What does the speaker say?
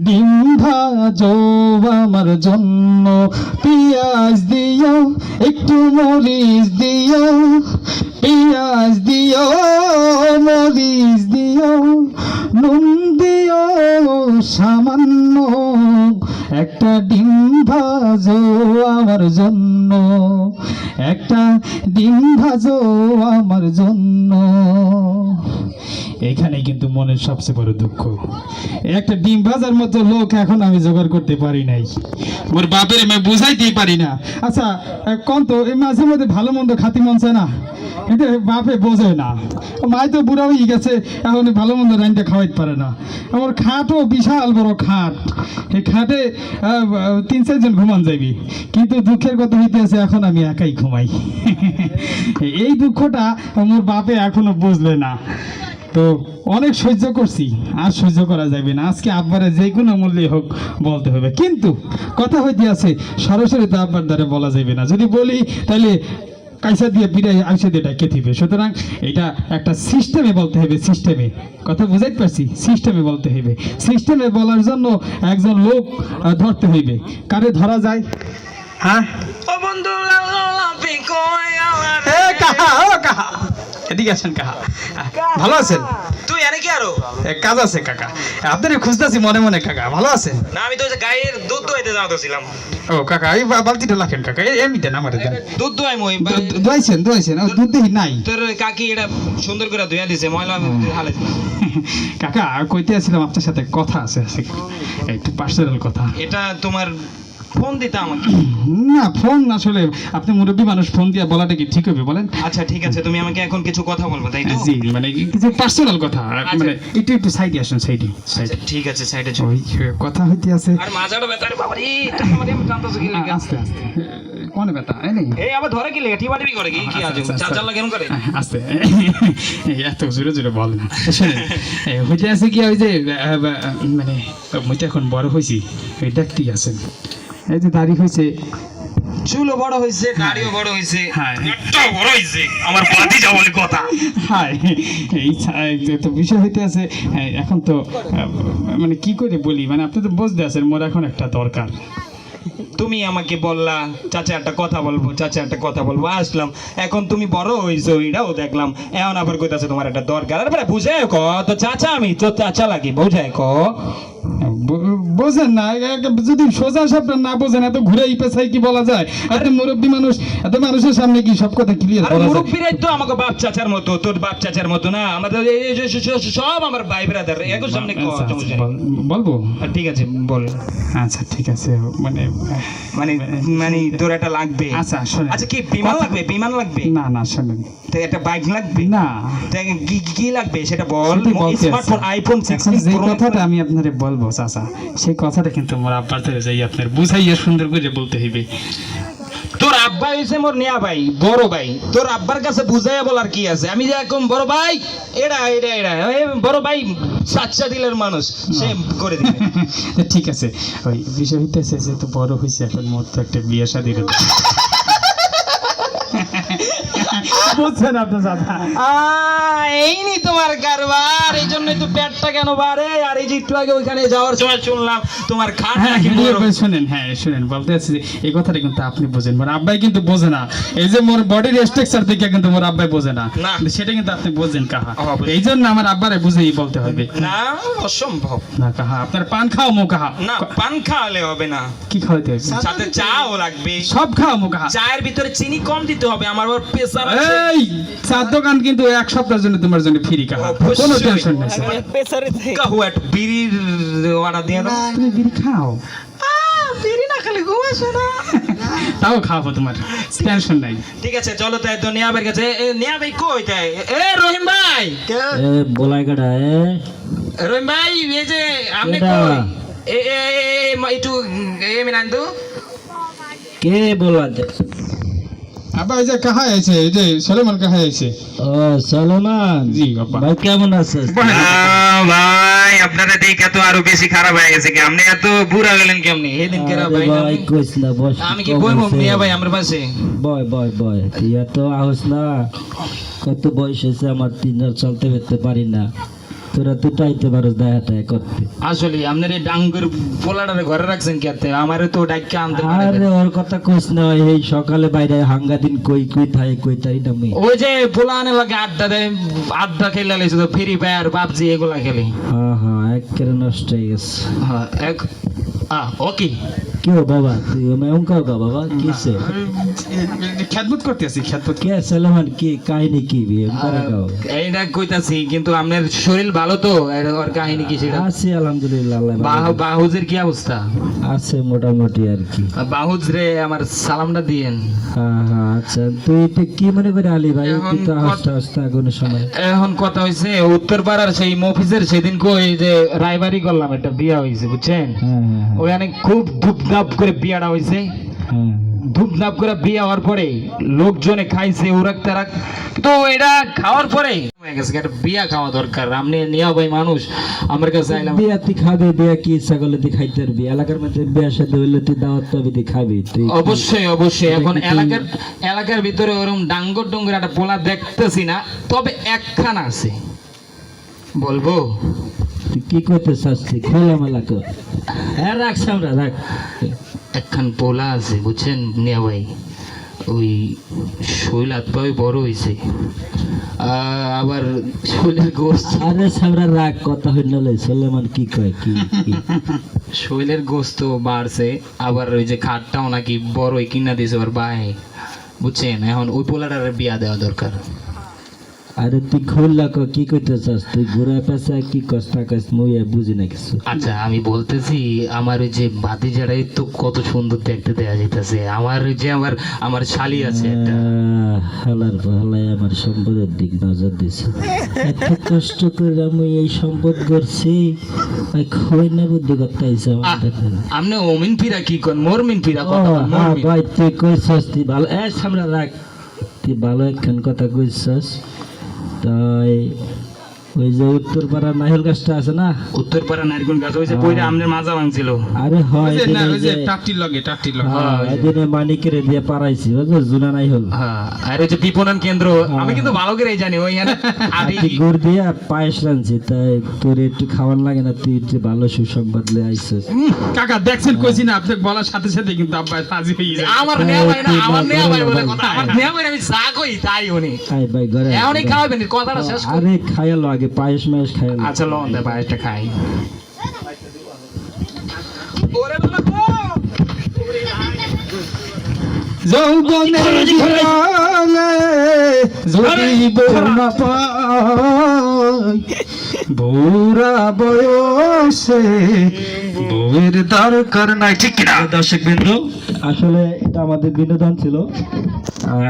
ডিম ভাজো আমার জন্য, পেঁয়াজ দিও একটু, মরিচ দিও, পেঁয়াজ দিও মরিচ দিও, নুন দিও সামান্য, একটা ডিম ভাজো আমার জন্য, একটা ডিম ভাজো আমার জন্য। এখানে কিন্তু মনের সবচেয়ে বড় দুঃখ, একটা ডিম ভাজার মতো লোক এখন আমি জোগাড় করতে পারি নাই, মোর বাপের আমি বুঝাইতেই পারি না। আচ্ছা কোন তো এই মাঝে মধ্যে ভালো মন্দ খাতি মন চায় না, কিন্তু বাপে বোঝে না, মাই তো বুড়া হয়ে গেছে, এখন ভালো মন্দ রাইনতে খাওয়াইতে পারে না। আমার খাটও বিশাল বড় খাট, এই খাটে 3-4 জন ঘুমান যাবি, কিন্তু দুঃখের কথা হইতে আছে এখন আমি একাই ঘুমাই। এই দুঃখটা আমার বাপে এখনো বুঝলে না, তো অনেক সহ্য করছি, আর সহ্য করা যাবে না। আজকে আব্বারে যে কোনো মূল্যে হোক বলতে হবে, কিন্তু কথা হইতে আছে সরাসরি তো আব্বার দ্বারা বলা যাবে না, যদি বলি তাহলে কাইসা দিয়ে বিড়াই আইসা দিয়ে ডাকে দিবে। সুতরাং এটা একটা সিস্টেমে বলতে হবে, সিস্টেমে কথা বুঝাইতে পারছি, সিস্টেমে বলতে হবে। সিস্টেমে বলার জন্য একজন লোক ধরতে হইবে। কারে ধরা যায়? হ্যাঁ কাহা এদিকে আসেন। কাহা ভালো আছেন? তুই এনে কি আরো কাজ আছে কাকা, আপনার খুঁজতেছি মনে মনে। কাকা ভালো আছেন? না, আমি তো ওই যে গায়ের দুধ দোয়াইতে যাওয়াছিলাম। ও কাকা এই বালতিটা রাখেন কাকা, এমনি দেন আমার দেন। দুধ দোয়াই মই দোয়াইছেন ও দুধ দেখি নাই। তোর কাকি এটা সুন্দর করে ধুইয়া দিছে, ময়লা হালে। কাকা কইতে আসছিলাম আপনার সাথে কথা আছে, একটু পার্সোনাল কথা। এটা তোমার ফোন দিতে আমাকে? না ফোন আসলে আপনি মুরব্বী মানুষ, ফোন দিয়ে বলাটা কি ঠিক হবে বলেন? আচ্ছা ঠিক আছে, তুমি আমাকে এখন কিছু কথা বলবো তাই তো? জি মানে কিছু পার্সোনাল কথা, মানে একটু সাইডে আসুন, সাইডে। ঠিক আছে, সাইডে চল। ওই কথা হইতে আছে। আর মাজাটা বেতারে বাবারে, এটা আমারে টানতাছ কি লাগা? আস্তে আস্তে কোনে ব্যথা এই নেই, এই আবার ধরে কি লাগা? টিবাটিবি করে কি কি আজব চাচা লাগেন করে? আস্তে এত জোরে জোরে বল না। শুনেন হইতে আছে কি, ওই যে মানে মই তো এখন বড় হইছি, এই দেখতেই আছেন, এই যে দাড়ি হয়েছে, চুলও বড় হইছে, দাড়িও বড় হইছে, হ্যাঁ পেটটাও বড় হইছে, আমার বাদি যা বলে কথা। হাই এই তো বিষয় হইতে আছে। এখন তো মানে কি করে বলি, মানে আপনি তো বুঝতে আছেন মোর এখন একটা দরকার। তুমি আমাকে বললা চাচা একটা কথা বলবো, চাচা একটা কথা বলবো, আসলাম। এখন তুমি বড় হইছো এটাও দেখলাম, এখন আবার কইতাছে তোমার একটা দরকার। আরে বুঝায় ক তো চাচা, আমি তো চাচা লাগি, বুঝায় ক। বোঝেন না, যদি সোজা সাপটা না বোঝেন, এত ঘুরে পেছাই কি বলা যায়? এত মুরব্বী মানুষ, এত মানুষের সামনে কি সব কথা ক্লিয়ার করা যায়? মুরব্বীরাই তো আমাকে বাপ চাচার মতো, তোর বাপ চাচার মতো না, আমাদের এই যে সব আমার ভাই ব্রাদার একর সামনে বলবো? ঠিক আছে বল। আচ্ছা ঠিক আছে, মানে মানে মানে তোর একটা লাগবে। আচ্ছা শোনেন। আচ্ছা কি বিমান লাগবে? বিমান লাগবে? না না শোনেন, তো একটা বাইক লাগবে? না। কি কি লাগবে সেটা বল। স্মার্টফোন আইফোন 16 যে কথাটা আমি আপনারে বলবো চাচা, সেই কথাটা কিন্তু মোর আব্বার থেকে যাই আপনার বুঝাইয়া সুন্দর করে বলতে হইবে। তোর আব্বা হইছে মোর নিয়া ভাই, বড় ভাই। তোর আব্বার কাছে বুঝাইয়া বলার কি আছে? আমি যে এখন বড় ভাই, এরা বড় ভাই সাচ্চা দিলের মানুষ, সে করে দিবে। ঠিক আছে, ওই বিষয় হইতেছে যে তো বড় হইছে, এখন মোর তো একটা বিয়ে শাদী রে বুঝছেন আপনার চাচা? এই নি তোমার কারবার, এই জন্যই তো পেটটা কেন বাড়ে। আর এই যে একটু আগে ওইখানে যাওয়ার সময় শুনলাম তোমার খাট নাকি বড়। শুনেন, হ্যাঁ শুনেন, বলতে চাচ্ছি যে এই কথাটা কিন্তু আপনি বোঝেন, মোর আব্বাই কিন্তু বোঝে না। এই যে মোর বডির স্ট্রাকচার দেখে কিন্তু মোর আব্বাই বোঝে না, সেটা কিন্তু আপনি বোঝেন কাহা। এই জন্য আমার আব্বারে বুঝেই বলতে হবে। না অসম্ভব না কাহা, আপনার পান খাও মো কাহা। না পান খাওয়ালে হবে না, কি খাওয়াইতে হবে? সাথে চাও লাগবে। সব খাও মো কাহা। চায়ের ভিতরে চিনি কম দিতে হবে, আমার আবার প্রেসার আছে। এই চার দোকান কিন্তু এক সপ্তাহের জন্য তোমার জন্য ফ্রি কাহা, কোনো টেনশন নেই। প্রেসারে কাহু একটু বিড়ির অর্ডার দিয়ে দাও। তুমি বিড়ি খাও? বিড়ি না খেলে ঘুম আসে না। তাও খাবো, তোমার টেনশন নাই। ঠিক আছে চলো তাই তো নিয়াবের কাছে। নিয়া ভাই কই তাই? এ রহিম ভাই, এ বলাই কাটা রহিম ভাই এই যে আপনি কই? এ এ একটু মিনান্দু কে বলা? আব্বা এই যে কাহা আইছে, এই যে সলেমান কাহা আইছে। ও সালমান, জি বাবা। ভাই কেমন আছিস? ভাই আপনারা দেখে তো আরো বেশি খারাপ হয়ে গেছে কি? আপনি এত বুড়া গেলেন কেমনি? সেদিন কেরা ভাই ভাই কইছ না বস। আমি কি বইব মিয়া ভাই আমার পাশে? বয় বয় বয়, তুই এত আহস না। কত বয়স হয়েছে আমার, 3 চলতে ফিরতে পারি না। তোরা তুই টাইতে পারস দেখা করতে। আসলে আপনার এই ডাঙ্গুর পোলাটারে ঘরে রাখছেন কি আতে? আমারে তো ডাইকে আনতে পারে আরে ওর কথা কইস না, এই সকালে বাইরে হাঙ্গা দিন কই কই থাই কই তাই না আমি। ওই যে পোলা আনে লাগে আড্ডা দেয়, আড্ডা খেলে লাইছে তো ফ্রি ফায়ার পাবজি এগুলা খেলে। হ্যাঁ হ্যাঁ একেবারে নষ্ট হয়ে গেছে। হ্যাঁ এক ওকে কি ও বাবা তুই এমন কাও গা বাবা কিসে খেদমত করতে আছি, খেদমত। কে সালমান কি কাহিনী কি বিয়ে করে গাও? এইটা কইতাছি, কিন্তু আপনার শরীর ভালো তো? ওর কাহিনী কি সেটা? আছে আলহামদুলিল্লাহ আল্লাহ ভালো। বাহুজের কি অবস্থা? আছে মোটামুটি আর কি। বাহুজ রে আমার সালামটা দিয়েন। হ্যাঁ হ্যাঁ আচ্ছা তুই এটা কি মনে করে আলি ভাই? এখন তুই তো হাসতে হাসতে কোনো সময়। এখন কথা হয়েছে উত্তর পাড়ার সেই মফিজের সেদিন কই যে রায়বাড়ি করলাম, একটা বিয়া হয়েছে বুঝছেন? হ্যাঁ হ্যাঁ ওখানে খুব ধুপধাপ করে বিয়াটা হয়েছে। হ্যাঁ ধুপধাপ করে বিয়ে হওয়ার পরে লোকজনে খাইছে উরাক তারাক, তো এটা খাওয়ার পরে হয়ে গেছে একটা বিয়া খাওয়া দরকার। আপনি নিয়া ভাই মানুষ আমার কাছে আইলাম। বিয়া তুই খাবি, বিয়া কি ইচ্ছা করলে তুই খাইতে পারবি। এলাকার মধ্যে বিয়া সাথে হইলে তুই দাওয়াত পাবি, তুই খাবি। তুই অবশ্যই অবশ্যই। এখন এলাকার ভিতরে ওরকম ডাঙ্গর ডঙ্গর একটা পোলা দেখতেছি না, তবে একখানা আছে, বলবো? তুই কি করতে চাচ্ছি? খোলামেলা কর। হ্যাঁ রাখ সামরা রাখ। একখান পোলা আছে বুঝছেন নিয়া ভাই, ওই শৈল হাত পায়ে বড় হয়েছে, আবার শৈলের গোস্ত, আরে সামরা রাখ, কথা হইল সালমান কি কয় কি কি? শৈলের গোস্ত বাড়ছে, আবার ওই যে খাটটাও নাকি বড়ই কিনা দিয়েছে ওর ভাই বুঝছেন। এখন ওই পোলাটার বিয়া দেওয়া দরকার। আরে তুই খুললা ক কি করতে চাস? তুই ঘুরা পেশা কি কষ্ট কাজ মুই আর বুঝি না কিছু। আচ্ছা আমি বলতেছি, আমার ওই যে ভাতিজাটাই তো কত সুন্দর দেখতে দেয়া যাইতেছে। আমার ওই যে আমার শালি আছে একটা, হালার হালাই আমার সম্পদের দিক নজর দিছে। এত কষ্ট করে আমি এই সম্পদ করছি, ওই খই না বুদ্ধি করতে আইসা আপনি অমিন ফিরা কি কন? মরমিন ফিরা কথা বল, হ্যাঁ মরমিন। ভাই তুই কইছস তুই ভালো। সামনে রাখ, তুই ভালো একখান কথা কইছস। তাই ওই যে উত্তর পাড়ার নাইল গাছটা আছে না, উত্তর পাড়া নারকেল গাছ হয়েছে, বইটা আমাদের মাজা ভাঙছিল। আরে হয় না ওই যে টাকটির লগে, টাকটির লগে। এদিনে মানিকের দিয়ে পারাইছি বুঝলো, জুনা নাই হল। হ্যাঁ আর ওই যে বিপণন কেন্দ্র, আমি কিন্তু ভালো করে জানি ওইখানে গুড় দিয়ে পায়েস রাঁধছি, তাই তোর একটু খাওয়ান লাগে না? তুই একটু ভালো সুসংবাদ লে আইসস। কাকা দেখছেন কইছি না, আপনি বলার সাথে সাথে কিন্তু আব্বা রাজি হয়ে যায়। আমার নেয়া ভাই না, আমার নেয়া ভাই বলে কথা, আমার নেয়া ভাই আমি যা কই তাই উনি আই ভাই ঘরে এমনই খাওয়াবেন, কথাটা শেষ কর। আরে খাইয়ালো আগে পায়েস মায়েস খাইয়ালো। আচ্ছা লন দে পায়েসটা খাই। যৌবনের রঙে যদি বউ না পাই, বুড়া বয়সে বউয়ের দরকার নাই, ঠিক কিনা? দর্শক বিন্দু, আসলে এটা আমাদের বিনোদন ছিল। আর